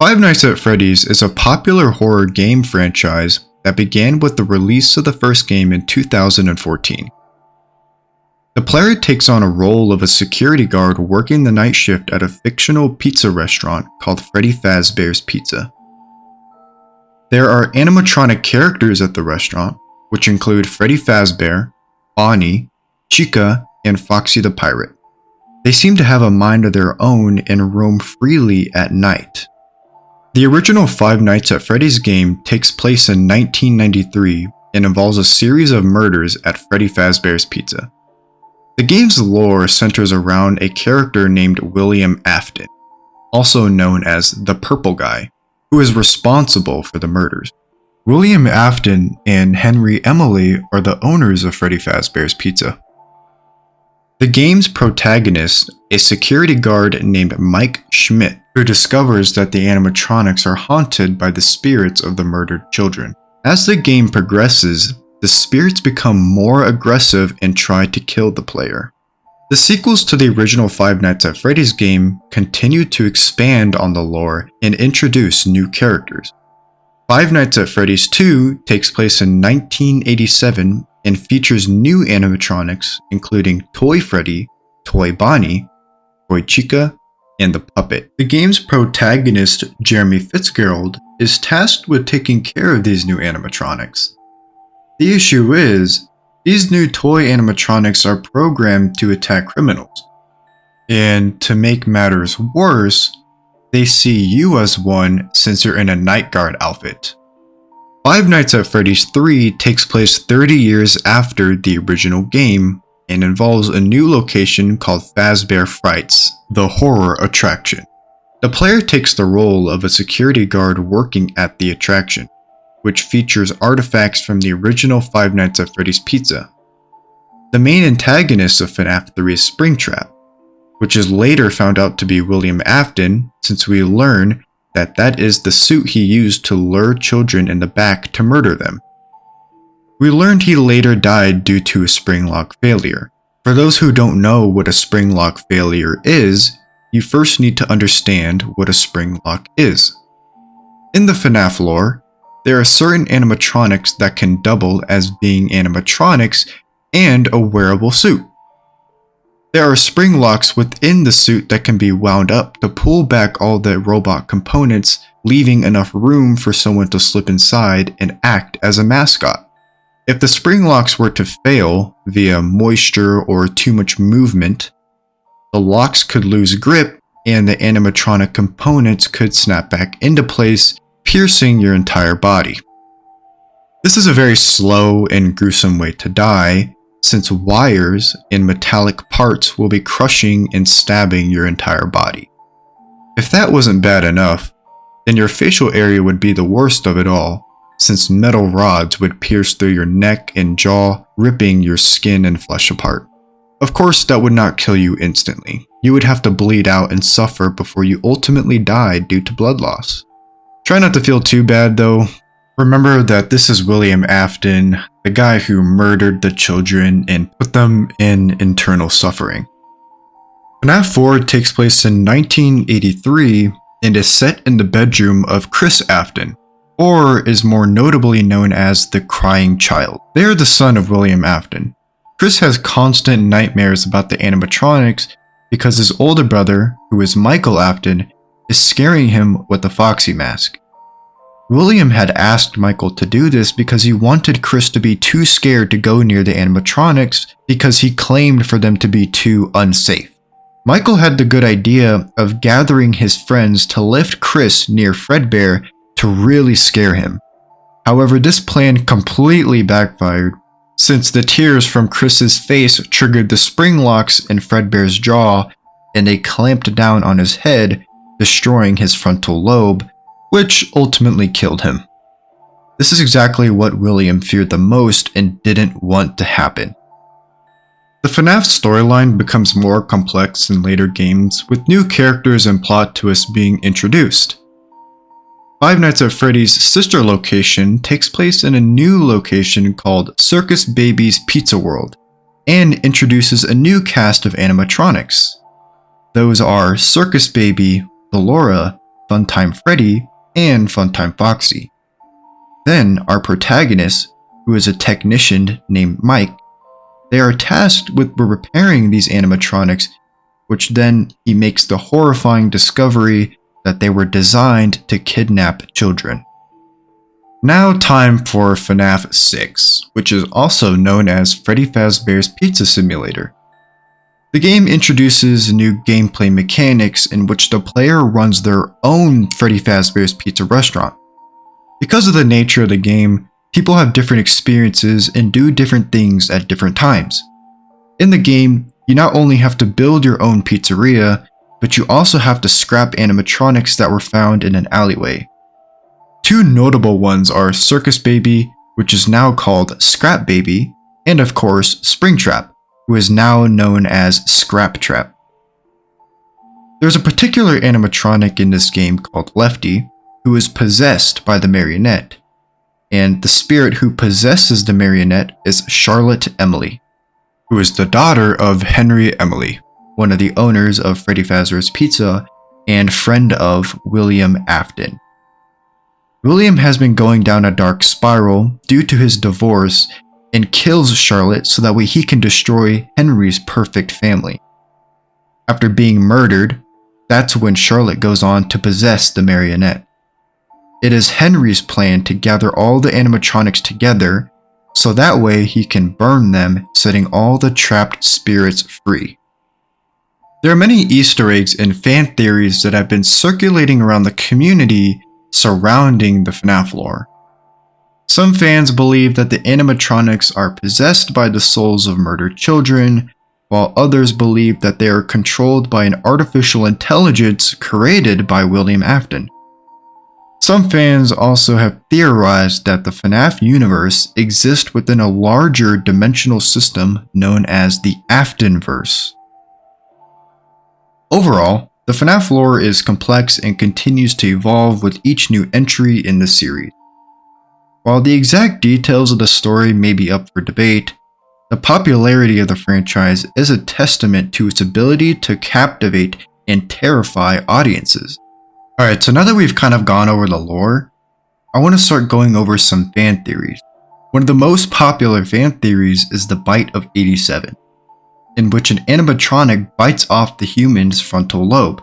Five Nights at Freddy's is a popular horror game franchise that began with the release of the first game in 2014. The player takes on a role of a security guard working the night shift at a fictional pizza restaurant called Freddy Fazbear's Pizza. There are animatronic characters at the restaurant, which include Freddy Fazbear, Bonnie, Chica, and Foxy the Pirate. They seem to have a mind of their own and roam freely at night. The original Five Nights at Freddy's game takes place in 1993 and involves a series of murders at Freddy Fazbear's Pizza. The game's lore centers around a character named William Afton, also known as the Purple Guy, who is responsible for the murders. William Afton and Henry Emily are the owners of Freddy Fazbear's Pizza. The game's protagonist, a security guard named Mike Schmidt, who discovers that the animatronics are haunted by the spirits of the murdered children. As the game progresses, the spirits become more aggressive and try to kill the player. The sequels to the original Five Nights at Freddy's game continue to expand on the lore and introduce new characters. Five Nights at Freddy's 2 takes place in 1987 and features new animatronics including Toy Freddy, Toy Bonnie, Toy Chica, and the Puppet. The game's protagonist, Jeremy Fitzgerald, is tasked with taking care of these new animatronics. The issue is, these new toy animatronics are programmed to attack criminals. And to make matters worse, they see you as one since you're in a night guard outfit. Five Nights at Freddy's 3 takes place 30 years after the original game and involves a new location called Fazbear Frights, the horror attraction. The player takes the role of a security guard working at the attraction, which features artifacts from the original Five Nights at Freddy's Pizza. The main antagonist of Fnaf 3 is Springtrap, which is later found out to be William Afton, since we learn that that is the suit he used to lure children in the back to murder them. We learned he later died due to a spring lock failure. For those who don't know what a spring lock failure is, you first need to understand what a spring lock is. In the Fnaf lore, there are certain animatronics that can double as being animatronics and a wearable suit. There are spring locks within the suit that can be wound up to pull back all the robot components, leaving enough room for someone to slip inside and act as a mascot. If the spring locks were to fail via moisture or too much movement, the locks could lose grip and the animatronic components could snap back into place, piercing your entire body. This is a very slow and gruesome way to die, since wires and metallic parts will be crushing and stabbing your entire body. If that wasn't bad enough, then your facial area would be the worst of it all, since metal rods would pierce through your neck and jaw, ripping your skin and flesh apart. Of course, that would not kill you instantly. You would have to bleed out and suffer before you ultimately died due to blood loss. Try not to feel too bad though. Remember that this is William Afton, the guy who murdered the children and put them in internal suffering. Fnaf 4 takes place in 1983 and is set in the bedroom of Chris Afton, or is more notably known as the Crying Child. They are the son of William Afton. Chris has constant nightmares about the animatronics because his older brother, who is Michael Afton, is scaring him with the Foxy mask. William had asked Michael to do this because he wanted Chris to be too scared to go near the animatronics because he claimed for them to be too unsafe. Michael had the good idea of gathering his friends to lift Chris near Fredbear to really scare him. However, this plan completely backfired, since the tears from Chris's face triggered the spring locks in Fredbear's jaw and they clamped down on his head, destroying his frontal lobe, which ultimately killed him. This is exactly what William feared the most and didn't want to happen. The FNAF storyline becomes more complex in later games, with new characters and plot twists being introduced. Five Nights at Freddy's sister location takes place in a new location called Circus Baby's Pizza World, and introduces a new cast of animatronics. Those are Circus Baby, Ballora, Funtime Freddy, and Funtime Foxy. Then our protagonist, who is a technician named Mike, they are tasked with repairing these animatronics, which then he makes the horrifying discovery that they were designed to kidnap children. Now time for Fnaf 6, which is also known as Freddy Fazbear's Pizza Simulator. The game introduces new gameplay mechanics in which the player runs their own Freddy Fazbear's Pizza restaurant. Because of the nature of the game, people have different experiences and do different things at different times. In the game, you not only have to build your own pizzeria, but you also have to scrap animatronics that were found in an alleyway. Two notable ones are Circus Baby, which is now called Scrap Baby, and of course Springtrap, who is now known as Scrap Trap. There's a particular animatronic in this game called Lefty, who is possessed by the marionette, and the spirit who possesses the marionette is Charlotte Emily, who is the daughter of Henry Emily, one of the owners of Freddy Fazbear's Pizza and friend of William Afton. William has been going down a dark spiral due to his divorce and kills Charlotte so that way he can destroy Henry's perfect family. After being murdered, that's when Charlotte goes on to possess the marionette. It is Henry's plan to gather all the animatronics together so that way he can burn them, setting all the trapped spirits free. There are many Easter eggs and fan theories that have been circulating around the community surrounding the Fnaf lore. Some fans believe that the animatronics are possessed by the souls of murdered children, while others believe that they are controlled by an artificial intelligence created by William Afton. Some fans also have theorized that the Fnaf universe exists within a larger dimensional system known as the Aftonverse. Overall, the Fnaf lore is complex and continues to evolve with each new entry in the series. While the exact details of the story may be up for debate, the popularity of the franchise is a testament to its ability to captivate and terrify audiences. Alright, so now that we've kind of gone over the lore, I want to start going over some fan theories. One of the most popular fan theories is the bite of 87. In which an animatronic bites off the human's frontal lobe.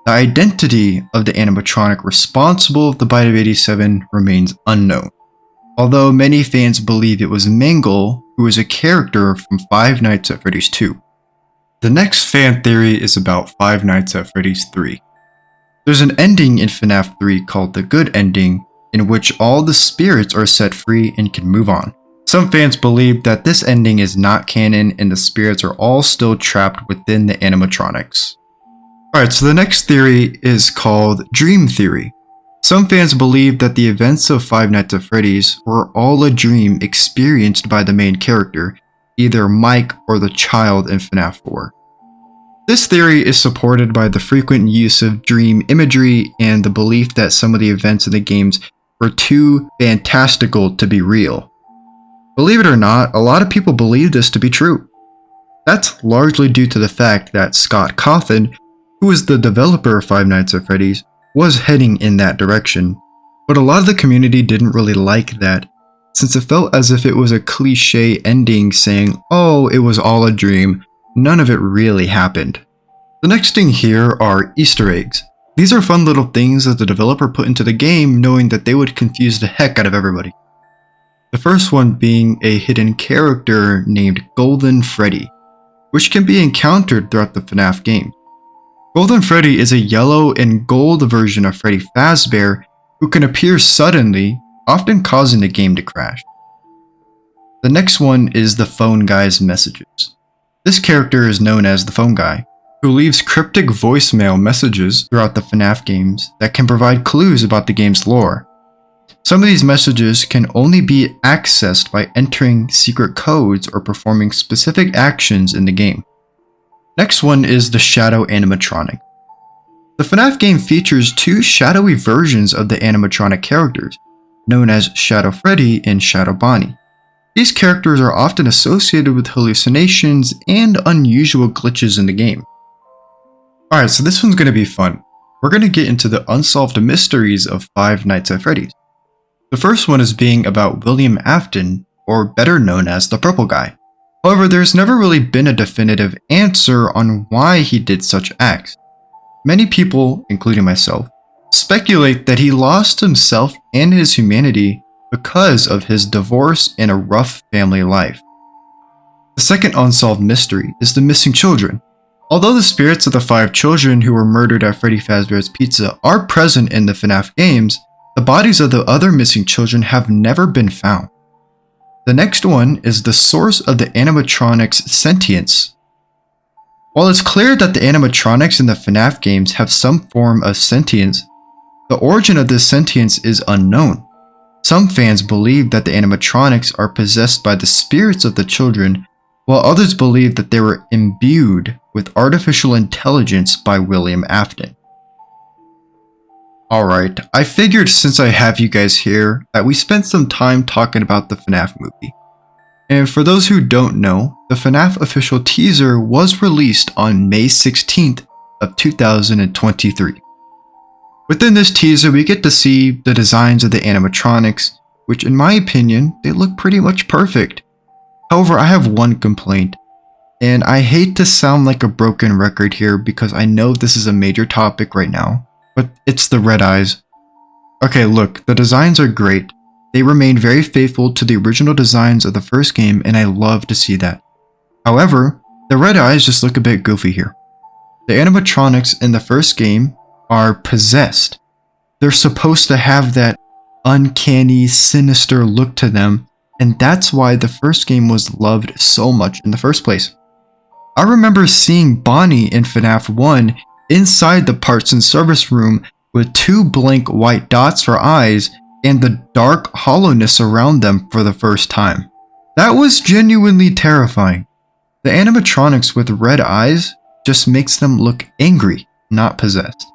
The identity of the animatronic responsible for the bite of 87 remains unknown, although many fans believe it was Mangle, who is a character from Five Nights at Freddy's 2. The next fan theory is about Five Nights at Freddy's 3. There's an ending in FNAF 3 called the Good Ending, in which all the spirits are set free and can move on. Some fans believe that this ending is not canon and the spirits are all still trapped within the animatronics. Alright, so the next theory is called Dream Theory. Some fans believe that the events of Five Nights at Freddy's were all a dream experienced by the main character, either Mike or the child in FNAF 4. This theory is supported by the frequent use of dream imagery and the belief that some of the events in the games were too fantastical to be real. Believe it or not, a lot of people believe this to be true. That's largely due to the fact that Scott Cawthon, who is the developer of Five Nights at Freddy's, was heading in that direction, but a lot of the community didn't really like that, since it felt as if it was a cliche ending saying, oh, it was all a dream, none of it really happened. The next thing here are Easter eggs. These are fun little things that the developer put into the game knowing that they would confuse the heck out of everybody. The first one being a hidden character named Golden Freddy, which can be encountered throughout the FNAF game. Golden Freddy is a yellow and gold version of Freddy Fazbear who can appear suddenly, often causing the game to crash. The next one is the Phone Guy's messages. This character is known as the Phone Guy, who leaves cryptic voicemail messages throughout the FNAF games that can provide clues about the game's lore. Some of these messages can only be accessed by entering secret codes or performing specific actions in the game. Next one is the Shadow Animatronic. The FNAF game features two shadowy versions of the animatronic characters, known as Shadow Freddy and Shadow Bonnie. These characters are often associated with hallucinations and unusual glitches in the game. Alright, so this one's going to be fun. we're going to get into the unsolved mysteries of Five Nights at Freddy's. The first one is being about William Afton, or better known as the Purple Guy. However, there's never really been a definitive answer on why he did such acts. Many people, including myself, speculate that he lost himself and his humanity because of his divorce and a rough family life. The second unsolved mystery is the missing children. Although the spirits of the 5 children who were murdered at Freddy Fazbear's Pizza are present in the Fnaf games, the bodies of the other missing children have never been found. The next one is the source of the animatronics' sentience. While it's clear that the animatronics in the Fnaf games have some form of sentience, the origin of this sentience is unknown. Some fans believe that the animatronics are possessed by the spirits of the children, while others believe that they were imbued with artificial intelligence by William Afton. Alright, I figured since I have you guys here that we spent some time talking about the Fnaf movie. And for those who don't know, the Fnaf official teaser was released on May 16th of 2023. Within this teaser, we get to see the designs of the animatronics, which in my opinion, they look pretty much perfect. However, I have one complaint, and I hate to sound like a broken record here because I know this is a major topic right now, but it's the red eyes. Okay, look, the designs are great. They remain very faithful to the original designs of the first game, and I love to see that. However, the red eyes just look a bit goofy here. The animatronics in the first game are possessed. They're supposed to have that uncanny, sinister look to them, and that's why the first game was loved so much in the first place. I remember seeing Bonnie in FNAF 1 inside the parts and service room with 2 blank white dots for eyes and the dark hollowness around them for the first time. That was genuinely terrifying. The animatronics with red eyes just makes them look angry, not possessed.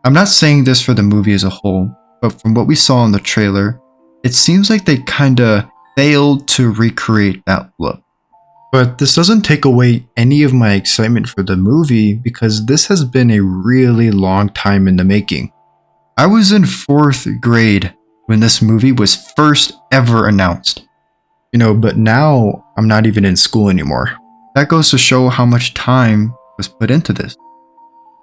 I'm not saying this for the movie as a whole, but from what we saw in the trailer, it seems like they kinda failed to recreate that look. But this doesn't take away any of my excitement for the movie because this has been a really long time in the making. I was in 4th grade when this movie was first ever announced. But now I'm not even in school anymore. That goes to show how much time was put into this.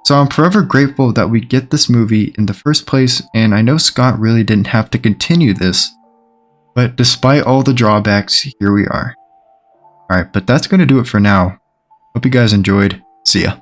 So I'm forever grateful that we get this movie in the first place, and I know Scott really didn't have to continue this, but despite all the drawbacks, here we are. Alright, but that's going to do it for now. Hope you guys enjoyed. See ya.